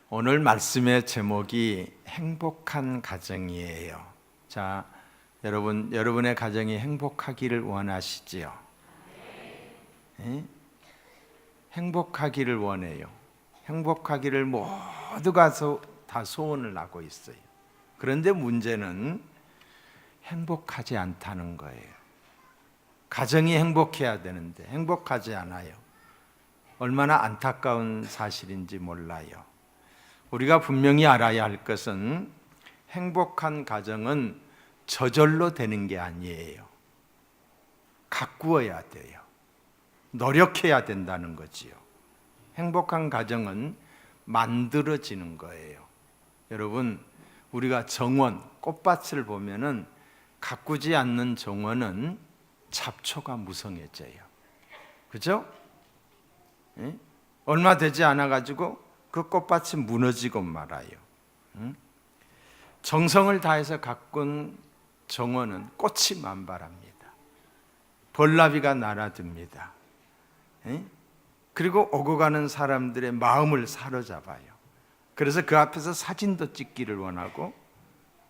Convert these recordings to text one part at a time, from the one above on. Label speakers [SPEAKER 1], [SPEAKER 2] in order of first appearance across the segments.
[SPEAKER 1] 오늘 말씀의 제목이 행복한 가정이에요. 자, 여러분의 가정이 행복하기를 원하시지요? 네? 행복하기를 원해요. 행복하기를 모두가 다 소원을 하고 있어요. 그런데 문제는 행복하지 않다는 거예요. 가정이 행복해야 되는데 행복하지 않아요. 얼마나 안타까운 사실인지 몰라요. 우리가 분명히 알아야 할 것은 행복한 가정은 저절로 되는 게 아니에요. 가꾸어야 돼요. 노력해야 된다는 거지요. 행복한 가정은 만들어지는 거예요. 여러분, 우리가 정원, 꽃밭을 보면은 가꾸지 않는 정원은 잡초가 무성해져요. 그죠? 예? 얼마 되지 않아가지고 그 꽃밭이 무너지고 말아요. 정성을 다해서 가꾼 정원은 꽃이 만발합니다. 벌나비가 날아듭니다. 그리고 오고 가는 사람들의 마음을 사로잡아요. 그래서 그 앞에서 사진도 찍기를 원하고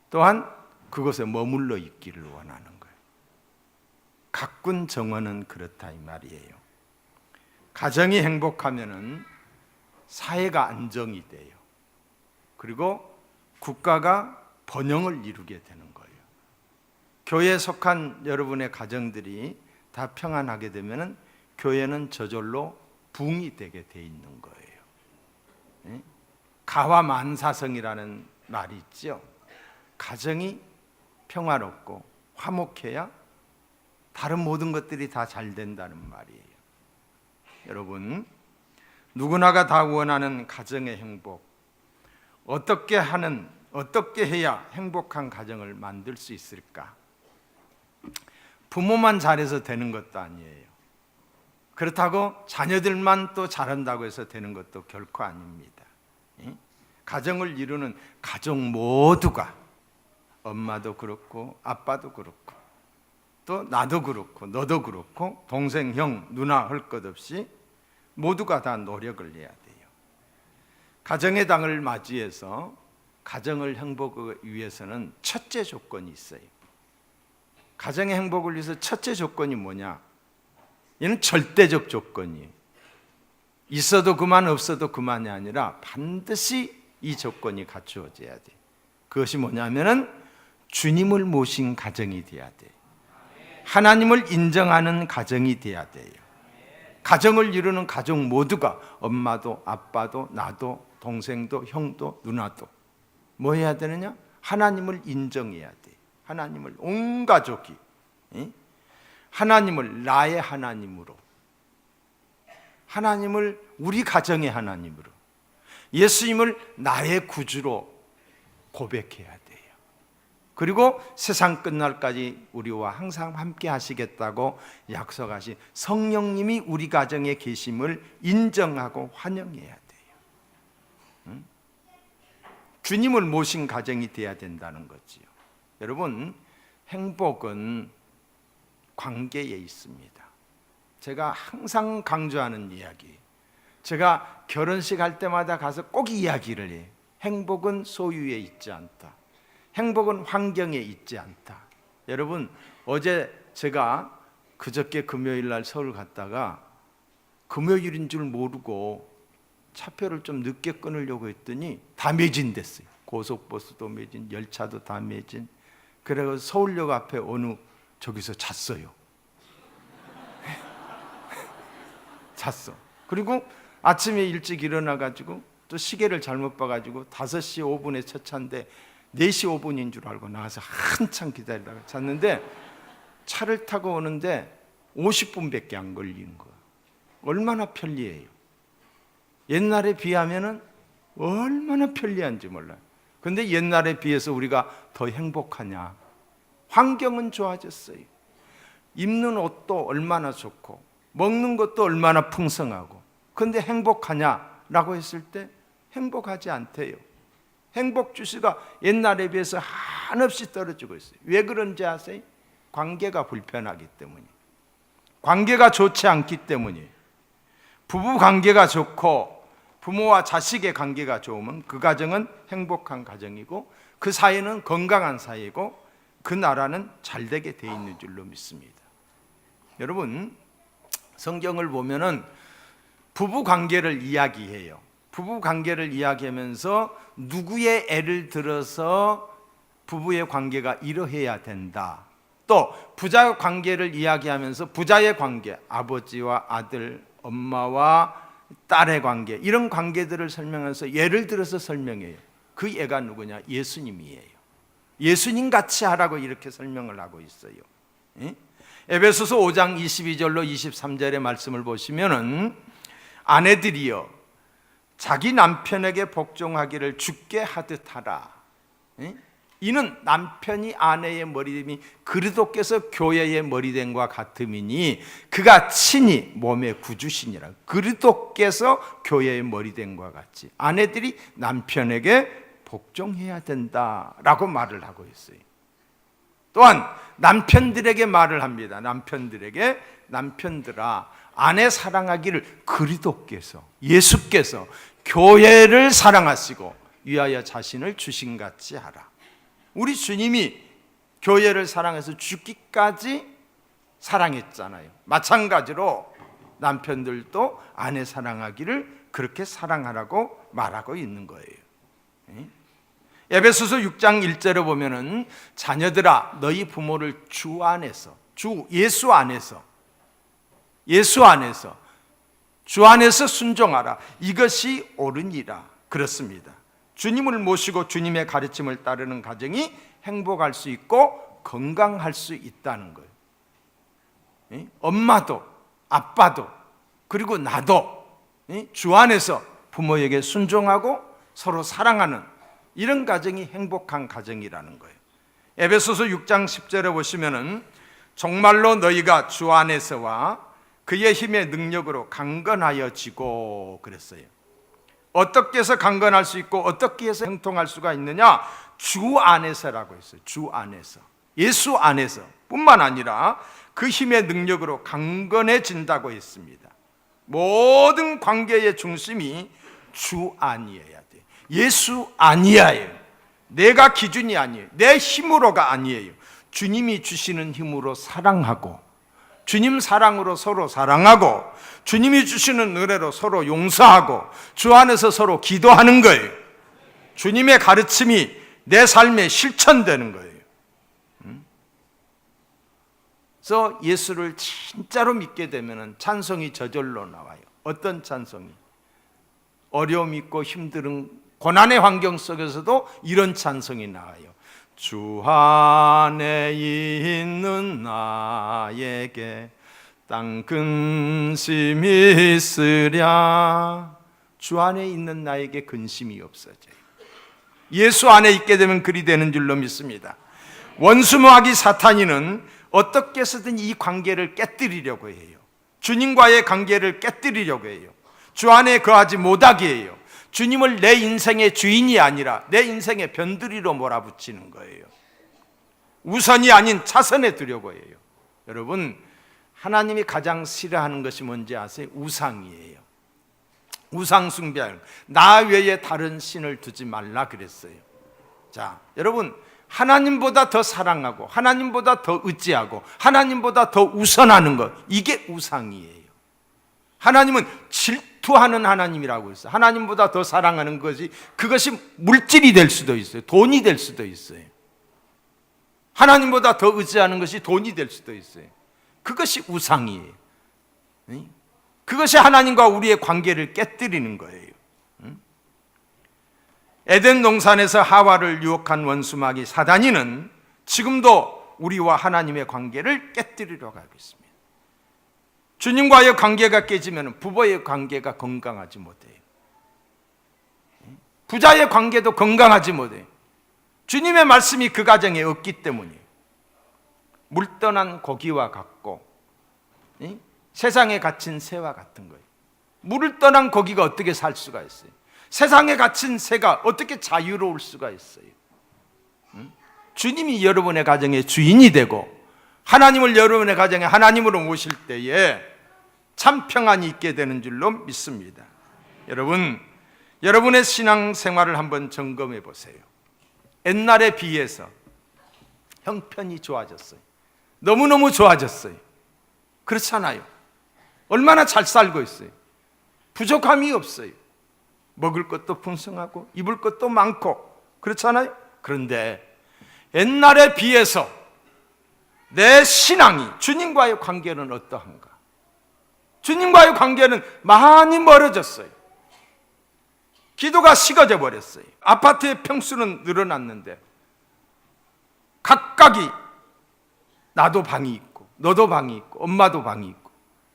[SPEAKER 1] 또한 그곳에 머물러 있기를 원하는 거예요. 가꾼 정원은 그렇다 이 말이에요. 가정이 행복하면은 사회가 안정이 돼요. 그리고 국가가 번영을 이루게 되는 거예요. 교회에 속한 여러분의 가정들이 다 평안하게 되면은 교회는 저절로 붕이 되게 돼 있는 거예요. 가화만사성이라는 말이 있죠. 가정이 평화롭고 화목해야 다른 모든 것들이 다 잘 된다는 말이에요. 여러분, 누구나가 다 원하는 가정의 행복, 어떻게 해야 행복한 가정을 만들 수 있을까? 부모만 잘해서 되는 것도 아니에요. 그렇다고 자녀들만 또 잘한다고 해서 되는 것도 결코 아닙니다. 가정을 이루는 가족 모두가, 엄마도 그렇고 아빠도 그렇고 또 나도 그렇고 너도 그렇고 동생, 형, 누나 할 것 없이 모두가 다 노력을 해야 돼요. 가정의 당을 맞이해서 가정을 행복을 위해서는 첫째 조건이 있어요. 가정의 행복을 위해서 첫째 조건이 뭐냐? 이는 절대적 조건이에요. 있어도 그만 없어도 그만이 아니라 반드시 이 조건이 갖추어져야 돼요. 그것이 뭐냐면은 주님을 모신 가정이 돼야 돼요. 하나님을 인정하는 가정이 돼야 돼요. 가정을 이루는 가족 모두가 엄마도 아빠도 나도 동생도 형도 누나도 뭐 해야 되느냐? 하나님을 인정해야 돼요. 하나님을 온 가족이 하나님을 나의 하나님으로, 하나님을 우리 가정의 하나님으로, 예수님을 나의 구주로 고백해야 돼요. 그리고 세상 끝날까지 우리와 항상 함께 하시겠다고 약속하신 성령님이 우리 가정에 계심을 인정하고 환영해야 돼요. 주님을 모신 가정이 돼야 된다는 거지요. 여러분, 행복은 관계에 있습니다. 제가 항상 강조하는 이야기, 제가 결혼식 할 때마다 가서 꼭 이야기를 해요. 행복은 소유에 있지 않다. 행복은 환경에 있지 않다. 여러분, 어제 제가 그저께 금요일 날 서울 갔다가 금요일인 줄 모르고 차표를 좀 늦게 끊으려고 했더니 다 매진됐어요. 고속버스도 매진, 열차도 다 매진. 그래서 서울역 앞에 어느 저기서 잤어요. 잤어. 그리고 아침에 일찍 일어나가지고 또 시계를 잘못 봐가지고 5시 5분에 첫 차인데 4시 5분인 줄 알고 나가서 한참 기다리다가 잤는데 차를 타고 오는데 50분밖에 안 걸린 거야. 얼마나 편리해요. 옛날에 비하면은 얼마나 편리한지 몰라요. 근데 옛날에 비해서 우리가 더 행복하냐? 환경은 좋아졌어요. 입는 옷도 얼마나 좋고 먹는 것도 얼마나 풍성하고, 근데 행복하냐라고 했을 때 행복하지 않대요. 행복 지수가 옛날에 비해서 한없이 떨어지고 있어요. 왜 그런지 아세요? 관계가 불편하기 때문이에요. 관계가 좋지 않기 때문이에요. 부부 관계가 좋고 부모와 자식의 관계가 좋으면 그 가정은 행복한 가정이고 그 사회는 건강한 사회고 그 나라는 잘 되게 돼 있는 줄로 믿습니다. 여러분, 성경을 보면은 부부 관계를 이야기해요. 부부 관계를 이야기하면서 누구의 애를 들어서 부부의 관계가 이러해야 된다. 또 부자 관계를 이야기하면서 부자의 관계, 아버지와 아들, 엄마와 딸의 관계, 이런 관계들을 설명해서 예를 들어서 설명해요. 그 예가 누구냐? 예수님이에요. 예수님 같이 하라고 이렇게 설명을 하고 있어요. 에베소서 5장 22절로 23절의 말씀을 보시면은 아내들이여 자기 남편에게 복종하기를 주께 하듯 하라. 이는 남편이 아내의 머리됨이 그리스도께서 교회의 머리됨과 같음이니 그가 친히 몸의 구주시니라. 그리스도께서 교회의 머리됨과 같이 아내들이 남편에게 복종해야 된다라고 말을 하고 있어요. 또한 남편들에게 말을 합니다. 남편들에게 남편들아 아내 사랑하기를 그리스도께서 예수께서 교회를 사랑하시고 위하여 자신을 주신같이 하라. 우리 주님이 교회를 사랑해서 죽기까지 사랑했잖아요. 마찬가지로 남편들도 아내 사랑하기를 그렇게 사랑하라고 말하고 있는 거예요. 에베소서 6장 1절에 보면은 자녀들아 너희 부모를 주 안에서, 주 예수 안에서 주 안에서 순종하라. 이것이 옳으니라. 그렇습니다. 주님을 모시고 주님의 가르침을 따르는 가정이 행복할 수 있고 건강할 수 있다는 거예요. 엄마도 아빠도 그리고 나도 주 안에서 부모에게 순종하고 서로 사랑하는 이런 가정이 행복한 가정이라는 거예요. 에베소서 6장 10절에 보시면은 정말로 너희가 주 안에서와 그의 힘의 능력으로 강건하여지고 그랬어요. 어떻게 해서 강건할 수 있고 어떻게 해서 형통할 수가 있느냐? 주 안에서라고 했어요. 주 안에서, 예수 안에서 뿐만 아니라 그 힘의 능력으로 강건해진다고 했습니다. 모든 관계의 중심이 주 안이어야 돼요. 예수 안이야예요. 내가 기준이 아니에요. 내 힘으로가 아니에요. 주님이 주시는 힘으로 사랑하고 주님 사랑으로 서로 사랑하고 주님이 주시는 은혜로 서로 용서하고 주 안에서 서로 기도하는 거예요. 주님의 가르침이 내 삶에 실천되는 거예요. 그래서 예수를 진짜로 믿게 되면 찬송이 저절로 나와요. 어떤 찬송이? 어려움 있고 힘든 고난의 환경 속에서도 이런 찬송이 나와요. 주 안에 있는 나에게 땅 근심이 있으랴. 주 안에 있는 나에게 근심이 없어져요. 예수 안에 있게 되면 그리 되는 줄로 믿습니다. 원수마귀 사탄이는 어떻게 해서든 이 관계를 깨뜨리려고 해요. 주님과의 관계를 깨뜨리려고 해요. 주 안에 거하지 못하게 해요. 주님을 내 인생의 주인이 아니라 내 인생의 변두리로 몰아붙이는 거예요. 우선이 아닌 차선에 두려고 해요. 여러분, 하나님이 가장 싫어하는 것이 뭔지 아세요? 우상이에요. 우상 숭배하는, 나 외에 다른 신을 두지 말라 그랬어요. 자, 여러분, 하나님보다 더 사랑하고 하나님보다 더 의지하고 하나님보다 더 우선하는 것, 이게 우상이에요. 하나님은 질투하는 하나님이라고 했어요. 하나님보다 더 사랑하는 것이, 그것이 물질이 될 수도 있어요. 돈이 될 수도 있어요. 하나님보다 더 의지하는 것이 돈이 될 수도 있어요. 그것이 우상이에요. 그것이 하나님과 우리의 관계를 깨뜨리는 거예요. 에덴 동산에서 하와를 유혹한 원수마귀 사단이는 지금도 우리와 하나님의 관계를 깨뜨리려 가고 있습니다. 주님과의 관계가 깨지면 부부의 관계가 건강하지 못해요. 부자의 관계도 건강하지 못해요. 주님의 말씀이 그 가정에 없기 때문이에요. 물 떠난 고기와 같고 세상에 갇힌 새와 같은 거예요. 물을 떠난 고기가 어떻게 살 수가 있어요? 세상에 갇힌 새가 어떻게 자유로울 수가 있어요? 주님이 여러분의 가정의 주인이 되고 하나님을 여러분의 가정에 하나님으로 모실 때에 참 평안이 있게 되는 줄로 믿습니다. 여러분, 여러분의 신앙생활을 한번 점검해 보세요. 옛날에 비해서 형편이 좋아졌어요. 너무너무 좋아졌어요. 그렇잖아요. 얼마나 잘 살고 있어요. 부족함이 없어요. 먹을 것도 풍성하고 입을 것도 많고 그렇잖아요. 그런데 옛날에 비해서 내 신앙이, 주님과의 관계는 어떠한가? 주님과의 관계는 많이 멀어졌어요. 기도가 식어져 버렸어요. 아파트의 평수는 늘어났는데 각각이, 나도 방이 있고 너도 방이 있고 엄마도 방이 있고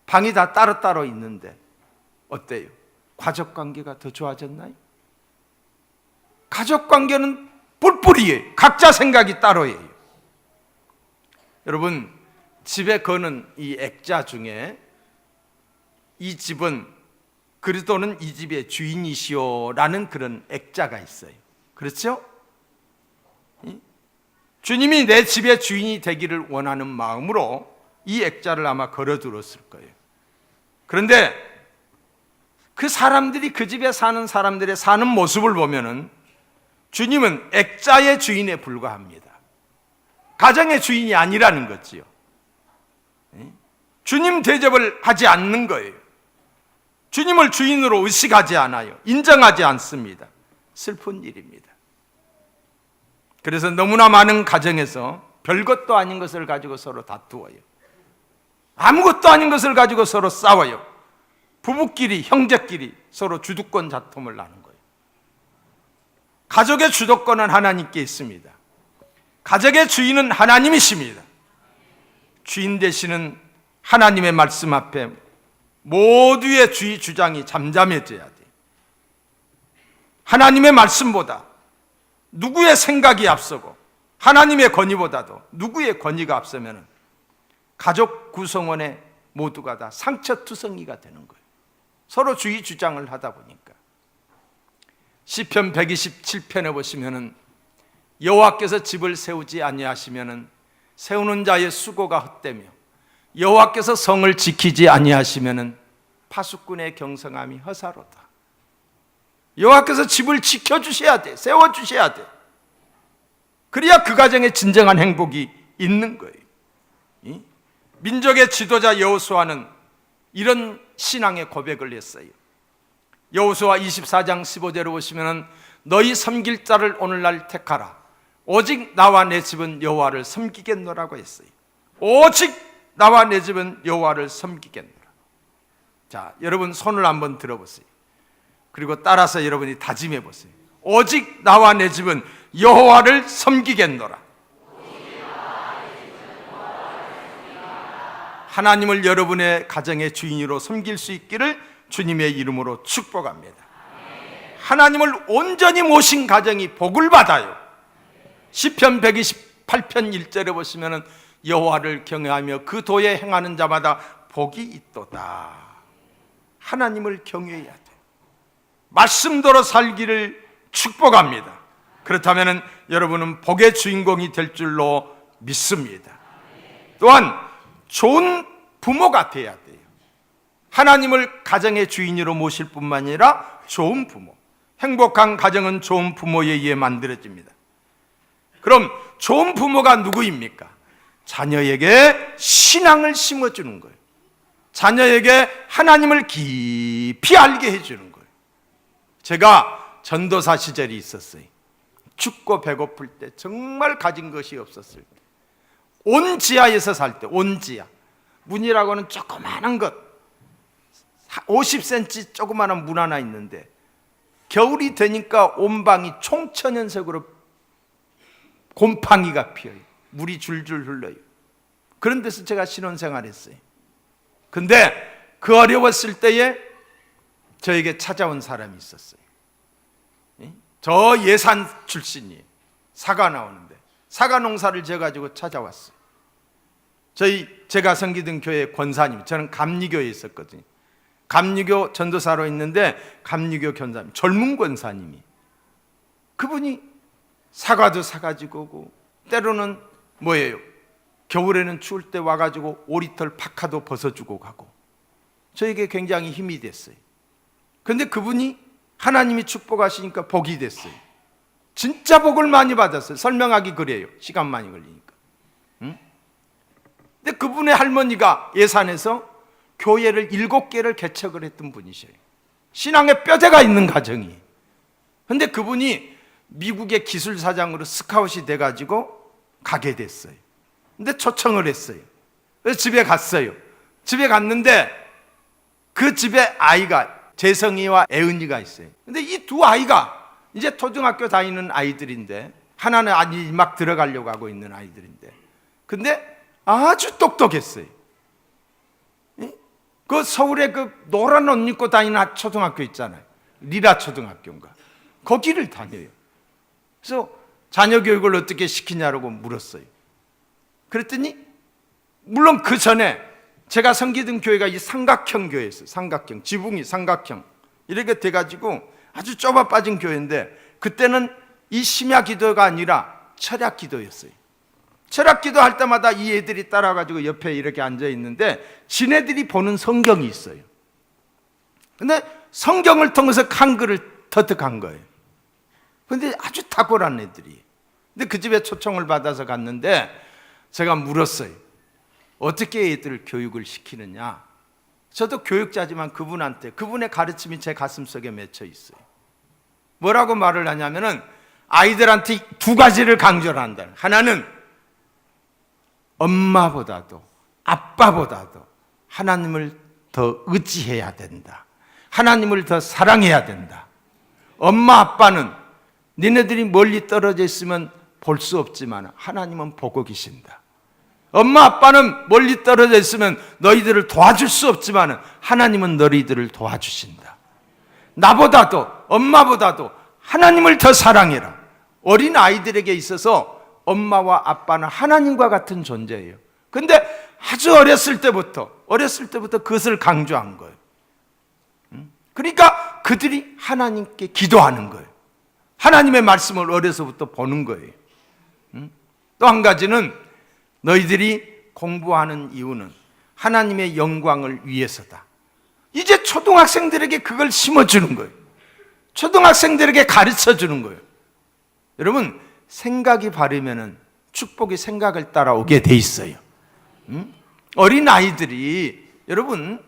[SPEAKER 1] 방이 다 따로따로 있는데 어때요? 가족관계가 더 좋아졌나요? 가족관계는 뿔뿔이에요. 각자 생각이 따로예요. 여러분, 집에 거는 이 액자 중에 이 집은 그리스도는 이 집의 주인이시오라는 그런 액자가 있어요. 그렇죠? 주님이 내 집의 주인이 되기를 원하는 마음으로 이 액자를 아마 걸어두었을 거예요. 그런데 그 사람들이, 그 집에 사는 사람들의 사는 모습을 보면은 주님은 액자의 주인에 불과합니다. 가정의 주인이 아니라는 거지요. 주님 대접을 하지 않는 거예요. 주님을 주인으로 의식하지 않아요. 인정하지 않습니다. 슬픈 일입니다. 그래서 너무나 많은 가정에서 별것도 아닌 것을 가지고 서로 다투어요. 아무것도 아닌 것을 가지고 서로 싸워요. 부부끼리, 형제끼리 서로 주도권 다툼을 나눈 거예요. 가족의 주도권은 하나님께 있습니다. 가족의 주인은 하나님이십니다. 주인 되시는 하나님의 말씀 앞에 모두의 주의 주장이 잠잠해져야 돼요. 하나님의 말씀보다 누구의 생각이 앞서고 하나님의 권위보다도 누구의 권위가 앞서면 가족 구성원의 모두가 다 상처투성이가 되는 거예요. 서로 주의 주장을 하다 보니까. 시편 127편에 보시면은 여호와께서 집을 세우지 아니하시면은 세우는 자의 수고가 헛되며 여호와께서 성을 지키지 아니하시면은 파수꾼의 경성함이 허사로다. 여호와께서 집을 지켜주셔야 돼. 세워주셔야 돼. 그래야 그 가정에 진정한 행복이 있는 거예요. 민족의 지도자 여호수아는 이런 신앙의 고백을 했어요. 여호수아 24장 15절을 보시면 너희 섬길 자를 오늘날 택하라. 오직 나와 내 집은 여호와를 섬기겠노라고 했어요. 오직 나와 내 집은 여호와를 섬기겠노라. 자, 여러분 손을 한번 들어보세요. 그리고 따라서 여러분이 다짐해 보세요. 오직 나와 내 집은 여호와를 섬기겠노라. 하나님을 여러분의 가정의 주인으로 섬길 수 있기를 주님의 이름으로 축복합니다. 하나님을 온전히 모신 가정이 복을 받아요. 시편 128편 1절에 보시면 여호와를 경외하며 그 도에 행하는 자마다 복이 있도다. 하나님을 경외해야 돼. 말씀대로 살기를 축복합니다. 그렇다면 여러분은 복의 주인공이 될 줄로 믿습니다. 또한 좋은 부모가 돼야 돼요. 하나님을 가정의 주인으로 모실 뿐만 아니라 좋은 부모. 행복한 가정은 좋은 부모에 의해 만들어집니다. 그럼 좋은 부모가 누구입니까? 자녀에게 신앙을 심어주는 거예요. 자녀에게 하나님을 깊이 알게 해주는 거예요. 제가 전도사 시절이 있었어요. 춥고 배고플 때, 정말 가진 것이 없었을 때, 온 지하에서 살 때, 온 지하 문이라고는 조그마한 것 50cm 조그마한 문 하나 있는데 겨울이 되니까 온 방이 총천연색으로 곰팡이가 피어요. 물이 줄줄 흘러요. 그런 데서 제가 신혼생활 했어요. 근데 그 어려웠을 때에 저에게 찾아온 사람이 있었어요. 저 예산 출신이에요. 사과 나오는데 사과 농사를 지어가지고 찾아왔어요. 제가 섬기던 교회 권사님, 저는 감리교에 있었거든요. 감리교 전도사로 있는데 감리교 권사님, 젊은 권사님이, 그분이 사과도 사가지고 오고 때로는 뭐예요? 겨울에는 추울 때 와가지고 오리털 파카도 벗어주고 가고 저에게 굉장히 힘이 됐어요. 그런데 그분이 하나님이 축복하시니까 복이 됐어요. 진짜 복을 많이 받았어요. 설명하기 그래요. 시간 많이 걸리니까. 근데 그분의 할머니가 예산에서 교회를 7개를 개척을 했던 분이셔요. 신앙의 뼈대가 있는 가정이에요. 근데 그분이 미국의 기술사장으로 스카웃이 돼가지고 가게 됐어요. 근데 초청을 했어요. 그래서 집에 갔어요. 집에 갔는데 그 집에 아이가 재성이와 애은이가 있어요. 근데 이 두 아이가 이제 초등학교 다니는 아이들인데, 하나는 아직 막 들어가려고 하고 있는 아이들인데, 근데 아주 똑똑했어요. 그 서울에 그 노란 옷 입고 다니는 초등학교 있잖아요. 리라 초등학교인가. 거기를 다녀요. 그래서 자녀 교육을 어떻게 시키냐고 물었어요. 그랬더니 물론 그 전에 제가 섬기던 교회가 이 삼각형 교회였어요. 삼각형, 지붕이 삼각형 이렇게 돼가지고 아주 좁아 빠진 교회인데, 그때는 이 심야 기도가 아니라 철학 기도였어요. 철학 기도 할 때마다 이 애들이 따라가지고 옆에 이렇게 앉아 있는데 지네들이 보는 성경이 있어요. 근데 성경을 통해서 한글을 터득한 거예요. 근데 아주 탁월한 애들이. 근데 그 집에 초청을 받아서 갔는데 제가 물었어요. 어떻게 애들을 교육을 시키느냐? 저도 교육자지만 그분한테, 그분의 가르침이 제 가슴속에 맺혀 있어요. 뭐라고 말을 하냐면은 아이들한테 2가지를 강조를 한다. 하나는 엄마보다도 아빠보다도 하나님을 더 의지해야 된다. 하나님을 더 사랑해야 된다. 엄마 아빠는 니네들이 멀리 떨어져 있으면 볼 수 없지만 하나님은 보고 계신다. 엄마 아빠는 멀리 떨어져 있으면 너희들을 도와줄 수 없지만 하나님은 너희들을 도와주신다. 나보다도 엄마보다도 하나님을 더 사랑해라. 어린 아이들에게 있어서 엄마와 아빠는 하나님과 같은 존재예요. 근데 아주 어렸을 때부터 그것을 강조한 거예요. 그러니까 그들이 하나님께 기도하는 거예요. 하나님의 말씀을 어려서부터 보는 거예요. 또 한 가지는 너희들이 공부하는 이유는 하나님의 영광을 위해서다. 이제 초등학생들에게 그걸 심어주는 거예요. 초등학생들에게 가르쳐주는 거예요. 여러분, 생각이 바르면 축복이 생각을 따라오게 돼 있어요. 어린아이들이, 여러분,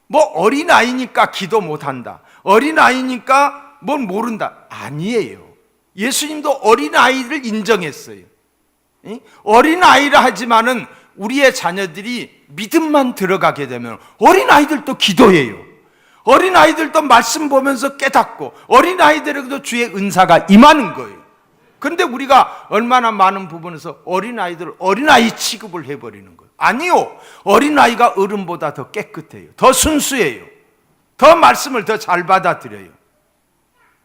[SPEAKER 1] 뭐 어린아이니까 기도 못한다, 어린아이니까 뭘 모른다, 아니에요. 예수님도 어린아이를 인정했어요. 어린아이라 하지만은 우리의 자녀들이 믿음만 들어가게 되면 어린아이들도 기도해요. 어린아이들도 말씀 보면서 깨닫고 어린아이들에게도 주의 은사가 임하는 거예요. 근데 우리가 얼마나 많은 부분에서 어린아이들을 어린아이 취급을 해버리는 거예요. 아니요, 어린아이가 어른보다 더 깨끗해요. 더 순수해요. 더 말씀을 더 잘 받아들여요.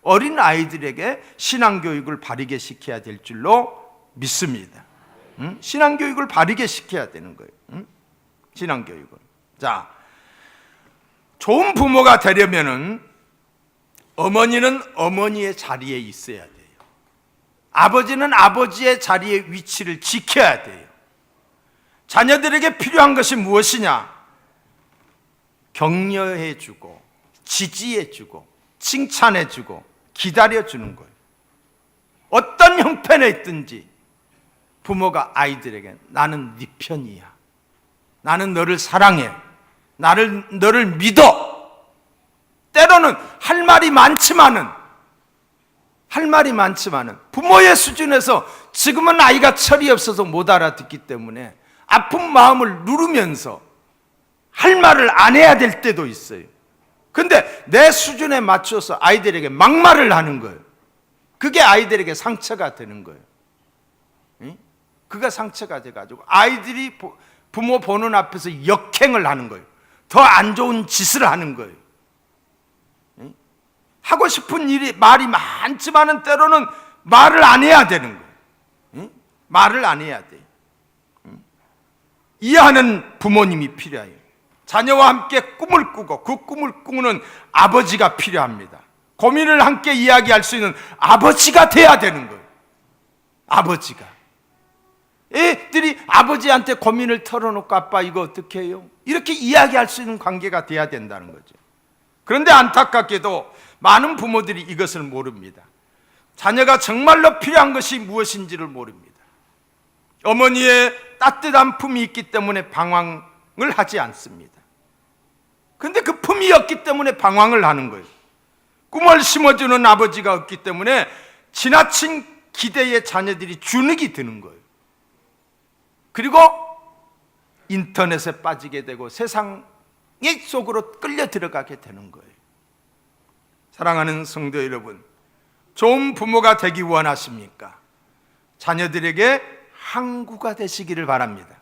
[SPEAKER 1] 어린아이들에게 신앙교육을 바르게 시켜야 될 줄로 믿습니다. 신앙교육을 바르게 시켜야 되는 거예요. 신앙교육을. 자, 좋은 부모가 되려면은 어머니는 어머니의 자리에 있어야 돼요. 아버지는 아버지의 자리의 위치를 지켜야 돼요. 자녀들에게 필요한 것이 무엇이냐? 격려해주고, 지지해주고, 칭찬해주고, 기다려주는 거예요. 어떤 형편에 있든지 부모가 아이들에게 나는 네 편이야, 나는 너를 사랑해, 너를 믿어. 때로는 할 말이 많지만은 부모의 수준에서 지금은 아이가 철이 없어서 못 알아듣기 때문에 아픈 마음을 누르면서 할 말을 안 해야 될 때도 있어요. 근데 내 수준에 맞춰서 아이들에게 막말을 하는 거예요. 그게 아이들에게 상처가 되는 거예요. 그가 상처가 돼가지고 아이들이 부모 보는 앞에서 역행을 하는 거예요. 더 안 좋은 짓을 하는 거예요. 하고 싶은 말이 많지만은 때로는 말을 안 해야 되는 거예요. 말을 안 해야 돼요. 이해하는 부모님이 필요해요. 자녀와 함께 꿈을 꾸고 그 꿈을 꾸는 아버지가 필요합니다. 고민을 함께 이야기할 수 있는 아버지가 돼야 되는 거예요. 아버지가. 애들이 아버지한테 고민을 털어놓고 아빠 이거 어떻게 해요? 이렇게 이야기할 수 있는 관계가 돼야 된다는 거죠. 그런데 안타깝게도 많은 부모들이 이것을 모릅니다. 자녀가 정말로 필요한 것이 무엇인지를 모릅니다. 어머니의 따뜻한 품이 있기 때문에 방황을 하지 않습니다. 그런데 그 품이 없기 때문에 방황을 하는 거예요. 꿈을 심어주는 아버지가 없기 때문에 지나친 기대에 자녀들이 주눅이 드는 거예요. 그리고 인터넷에 빠지게 되고 세상의 속으로 끌려 들어가게 되는 거예요. 사랑하는 성도 여러분, 좋은 부모가 되기 원하십니까? 자녀들에게 항구가 되시기를 바랍니다.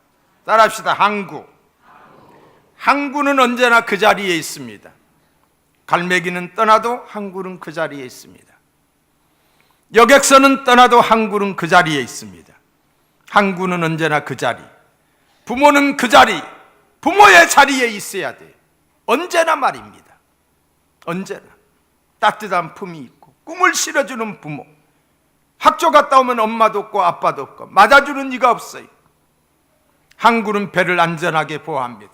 [SPEAKER 1] 따라합시다. 항구. 항구는 언제나 그 자리에 있습니다. 갈매기는 떠나도 항구는 그 자리에 있습니다. 여객선은 떠나도 항구는 그 자리에 있습니다. 항구는 언제나 그 자리, 부모는 그 자리, 부모의 자리에 있어야 돼요. 언제나 말입니다. 언제나 따뜻한 품이 있고 꿈을 실어주는 부모, 학교 갔다 오면 엄마도 없고 아빠도 없고 맞아주는 이가 없어요. 항구는 배를 안전하게 보호합니다.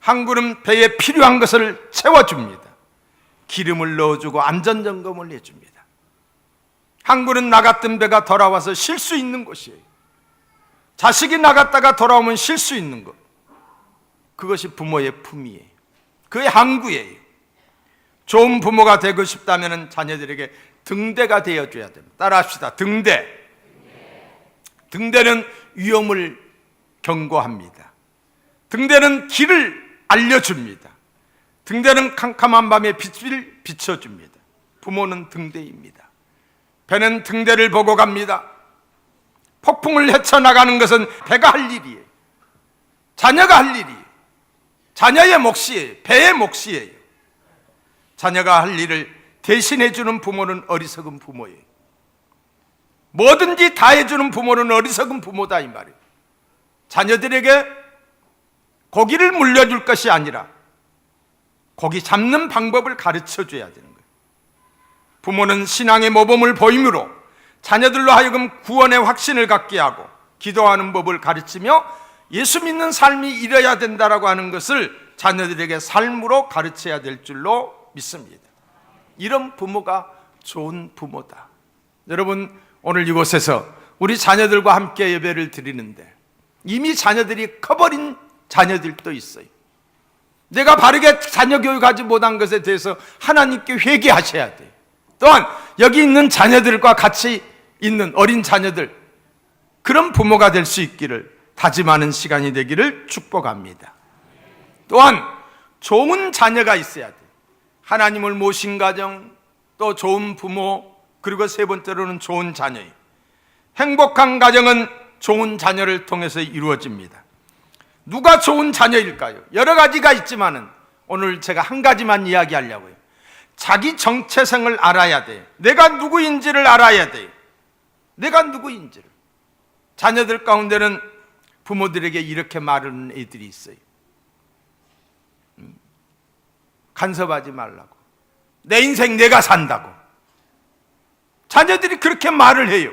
[SPEAKER 1] 항구는 배에 필요한 것을 채워줍니다. 기름을 넣어주고 안전점검을 해줍니다. 항구는 나갔던 배가 돌아와서 쉴 수 있는 곳이에요. 자식이 나갔다가 돌아오면 쉴 수 있는 것, 그것이 부모의 품이에요. 그의 항구예요. 좋은 부모가 되고 싶다면 자녀들에게 등대가 되어줘야 됩니다. 따라합시다. 등대. 등대는 위험을 경고합니다. 등대는 길을 알려줍니다. 등대는 캄캄한 밤에 빛을 비춰줍니다. 부모는 등대입니다. 배는 등대를 보고 갑니다. 폭풍을 헤쳐나가는 것은 배가 할 일이에요. 자녀가 할 일이에요. 자녀의 몫이에요. 배의 몫이에요. 자녀가 할 일을 대신해주는 부모는 어리석은 부모예요. 뭐든지 다 해주는 부모는 어리석은 부모다 이 말이에요. 자녀들에게 고기를 물려줄 것이 아니라 고기 잡는 방법을 가르쳐줘야 되는 거예요. 부모는 신앙의 모범을 보임으로 자녀들로 하여금 구원의 확신을 갖게 하고 기도하는 법을 가르치며 예수 믿는 삶이 이뤄야 된다라고 하는 것을 자녀들에게 삶으로 가르쳐야 될 줄로 믿습니다. 이런 부모가 좋은 부모다. 여러분, 오늘 이곳에서 우리 자녀들과 함께 예배를 드리는데 이미 자녀들이 커버린 자녀들도 있어요. 내가 바르게 자녀 교육하지 못한 것에 대해서 하나님께 회개하셔야 돼요. 또한 여기 있는 자녀들과 같이 있는 어린 자녀들, 그런 부모가 될 수 있기를 다짐하는 시간이 되기를 축복합니다. 또한 좋은 자녀가 있어야 돼요. 하나님을 모신 가정, 또 좋은 부모, 그리고 세 번째로는 좋은 자녀예요. 행복한 가정은 좋은 자녀를 통해서 이루어집니다. 누가 좋은 자녀일까요? 여러 가지가 있지만은 오늘 제가 한 가지만 이야기하려고요. 자기 정체성을 알아야 돼요. 내가 누구인지를 알아야 돼요. 내가 누구인지를. 자녀들 가운데는 부모들에게 이렇게 말하는 애들이 있어요. 간섭하지 말라고. 내 인생 내가 산다고. 자녀들이 그렇게 말을 해요.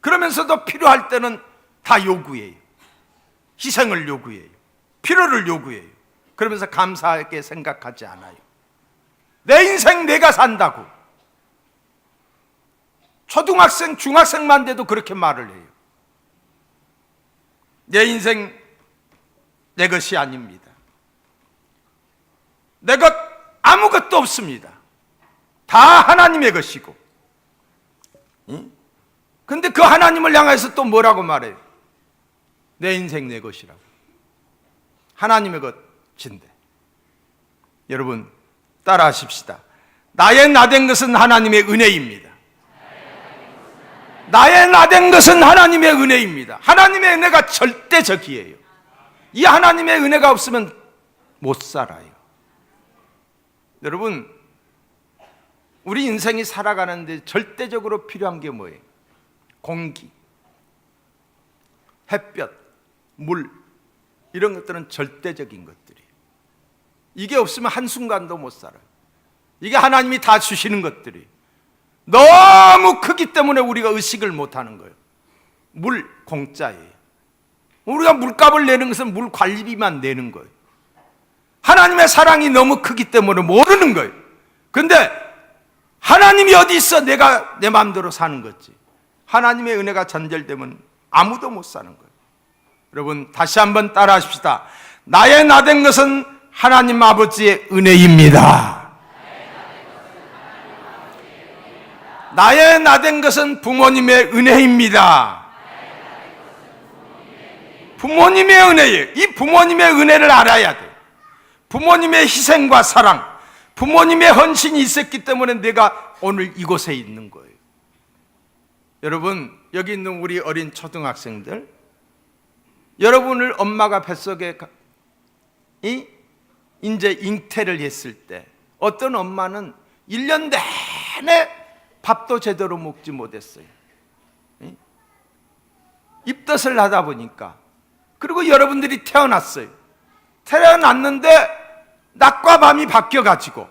[SPEAKER 1] 그러면서도 필요할 때는 다 요구해요. 희생을 요구해요. 필요를 요구해요. 그러면서 감사하게 생각하지 않아요. 내 인생 내가 산다고. 초등학생, 중학생만 돼도 그렇게 말을 해요. 내 인생 내 것이 아닙니다. 내 것 아무것도 없습니다. 다 하나님의 것이고. 근데 그 하나님을 향해서 또 뭐라고 말해요? 내 인생 내 것이라고. 하나님의 것인데. 여러분 따라 하십시다. 나의 나된 것은 하나님의 은혜입니다. 나의 나된 것은 하나님의 은혜입니다. 하나님의 은혜가 절대적이에요. 이 하나님의 은혜가 없으면 못 살아요. 여러분, 우리 인생이 살아가는데 절대적으로 필요한 게 뭐예요? 공기, 햇볕, 물, 이런 것들은 절대적인 것들이에요. 이게 없으면 한순간도 못 살아요. 이게 하나님이 다 주시는 것들이에요. 너무 크기 때문에 우리가 의식을 못하는 거예요. 물 공짜예요. 우리가 물값을 내는 것은 물 관리비만 내는 거예요. 하나님의 사랑이 너무 크기 때문에 모르는 거예요. 근데 하나님이 어디 있어? 내가 내 마음대로 사는 거지. 하나님의 은혜가 전절되면 아무도 못 사는 거예요. 여러분 다시 한번 따라 하십시다. 나의 나된 것은 하나님 아버지의 은혜입니다. 나의 나된 것은 부모님의 은혜입니다. 부모님의 은혜예요. 이 부모님의 은혜를 알아야 돼요. 부모님의 희생과 사랑, 부모님의 헌신이 있었기 때문에 내가 오늘 이곳에 있는 거예요. 여러분 여기 있는 우리 어린 초등학생들, 여러분을 엄마가 뱃속에 이제 잉태를 했을 때 어떤 엄마는 1년 내내 밥도 제대로 먹지 못했어요. 입덧을 하다 보니까. 그리고 여러분들이 태어났어요. 태어났는데 낮과 밤이 바뀌어가지고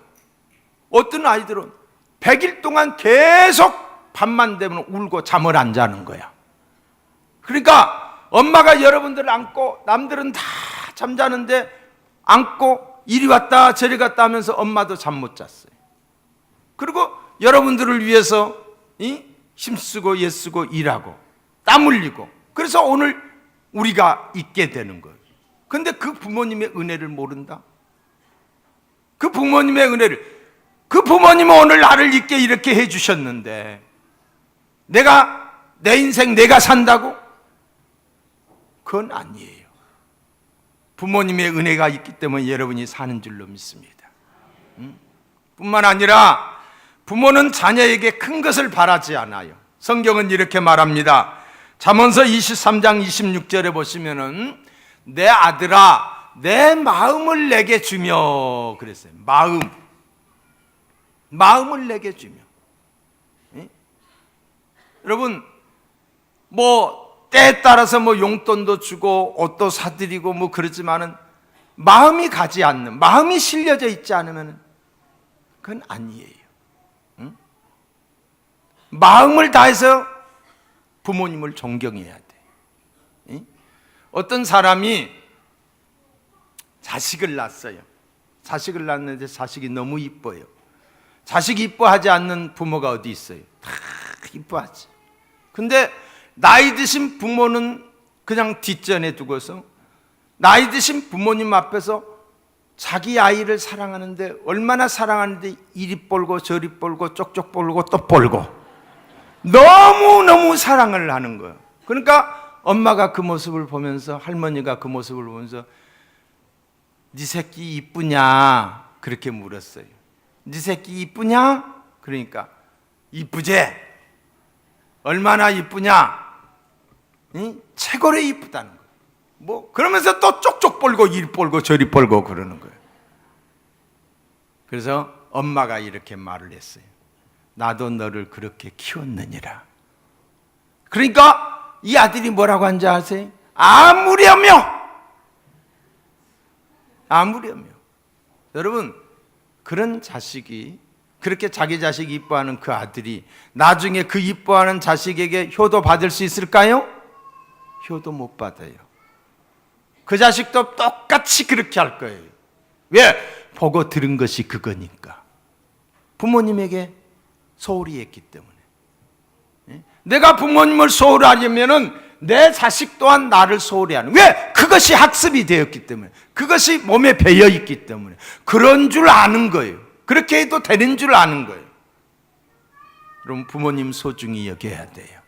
[SPEAKER 1] 어떤 아이들은 100일 동안 계속 밤만 되면 울고 잠을 안 자는 거야. 그러니까 엄마가 여러분들을 안고, 남들은 다 잠자는데 안고 이리 왔다 저리 갔다 하면서 엄마도 잠 못 잤어요. 그리고 여러분들을 위해서 힘쓰고 애쓰고 일하고 땀 흘리고, 그래서 오늘 우리가 있게 되는 거예요. 근데 그 부모님의 은혜를 모른다? 그 부모님의 은혜를, 그 부모님은 오늘 나를 있게 이렇게 해주셨는데 내가 내 인생 내가 산다고? 그건 아니에요. 부모님의 은혜가 있기 때문에 여러분이 사는 줄로 믿습니다. 뿐만 아니라 부모는 자녀에게 큰 것을 바라지 않아요. 성경은 이렇게 말합니다. 잠언서 23장 26절에 보시면은 내 아들아 내 마음을 내게 주며 그랬어요. 마음을 내게 주며. 여러분 뭐 때에 따라서 뭐 용돈도 주고 옷도 사드리고 뭐 그러지만은 마음이 가지 않는, 마음이 실려져 있지 않으면 그건 아니에요. 마음을 다해서 부모님을 존경해야 돼. 어떤 사람이 자식을 낳았어요. 자식을 낳았는데 자식이 너무 이뻐요. 자식이 이뻐하지 않는 부모가 어디 있어요? 다 이뻐하지. 근데 나이 드신 부모는 그냥 뒷전에 두고서 나이 드신 부모님 앞에서 자기 아이를 사랑하는데 얼마나 사랑하는데 이리 뻘고 저리 뻘고 쪽쪽 뻘고 또 뻘고 너무너무 사랑을 하는 거예요. 그러니까 엄마가 그 모습을 보면서, 할머니가 그 모습을 보면서 네 새끼 이쁘냐? 그렇게 물었어요. 네 새끼 이쁘냐? 그러니까 이쁘지? 얼마나 이쁘냐? 최고로 이쁘다는 거예요. 뭐 그러면서 또 쪽쪽 뻘고 이리 뻘고 저리 뻘고 그러는 거예요. 그래서 엄마가 이렇게 말을 했어요. 나도 너를 그렇게 키웠느니라. 그러니까 이 아들이 뭐라고 한지 아세요? 아무려며. 여러분 그런 자식이, 그렇게 자기 자식 이뻐하는 그 아들이 나중에 그 이뻐하는 자식에게 효도 받을 수 있을까요? 효도 못 받아요. 그 자식도 똑같이 그렇게 할 거예요. 왜? 보고 들은 것이 그거니까. 부모님에게 소홀히 했기 때문에. 내가 부모님을 소홀히 하려면은 내 자식 또한 나를 소홀히 하는. 왜? 그것이 학습이 되었기 때문에, 그것이 몸에 배어 있기 때문에 그런 줄 아는 거예요. 그렇게 해도 되는 줄 아는 거예요. 그럼 부모님 소중히 여겨야 돼요.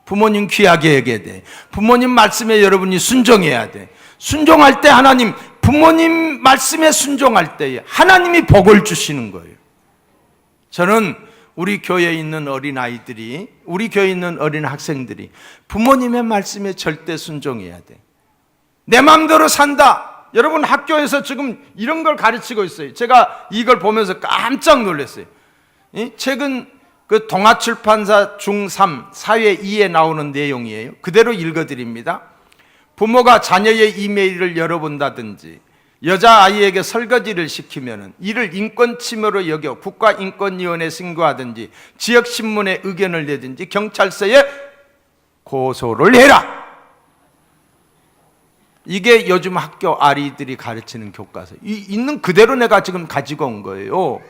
[SPEAKER 1] 부모님 귀하게 여겨야 돼. 부모님 말씀에 여러분이 순종해야 돼. 순종할 때 하나님, 부모님 말씀에 순종할 때 하나님이 복을 주시는 거예요. 저는 우리 교회에 있는 어린아이들이, 우리 교회에 있는 어린 학생들이 부모님의 말씀에 절대 순종해야 돼. 내 마음대로 산다. 여러분 학교에서 지금 이런 걸 가르치고 있어요. 제가 이걸 보면서 깜짝 놀랐어요. 최근 그 동아출판사 중3 사회 2에 나오는 내용이에요. 그대로 읽어드립니다. 부모가 자녀의 이메일을 열어본다든지 여자아이에게 설거지를 시키면 이를 인권침해로 여겨 국가인권위원회에 신고하든지 지역신문에 의견을 내든지 경찰서에 고소를 해라. 이게 요즘 학교 아이들이 가르치는 교과서. 있는 그대로 내가 지금 가지고 온 거예요.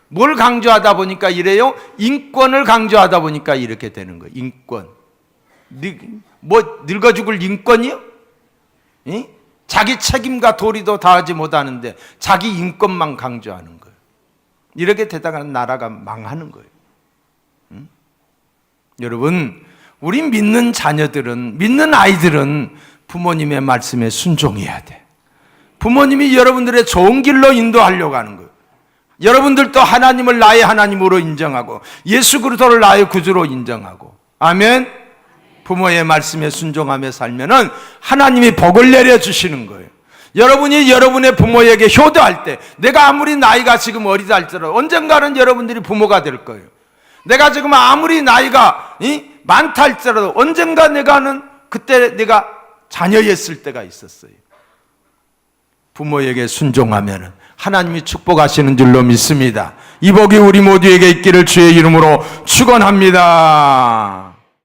[SPEAKER 1] 뭘 강조하다 보니까 이래요? 인권을 강조하다 보니까 이렇게 되는 거예요. 인권. 뭐 늙어 죽을 인권이요? 응? 자기 책임과 도리도 다하지 못하는데 자기 인권만 강조하는 거예요. 이렇게 되다가 나라가 망하는 거예요. 응? 여러분, 우리 믿는 자녀들은, 믿는 아이들은 부모님의 말씀에 순종해야 돼. 부모님이 여러분들의 좋은 길로 인도하려고 하는 거예요. 여러분들도 하나님을 나의 하나님으로 인정하고 예수 그리스도를 나의 구주로 인정하고, 아멘. 부모의 말씀에 순종하며 살면은 하나님이 복을 내려주시는 거예요. 여러분이 여러분의 부모에게 효도할 때, 내가 아무리 나이가 지금 어리다 할지라도 언젠가는 여러분들이 부모가 될 거예요. 내가 지금 아무리 나이가 많다 할지라도 언젠가 그때 내가 자녀였을 때가 있었어요. 부모에게 순종하면 하나님이 축복하시는 줄로 믿습니다. 이 복이 우리 모두에게 있기를 주의 이름으로 축원합니다.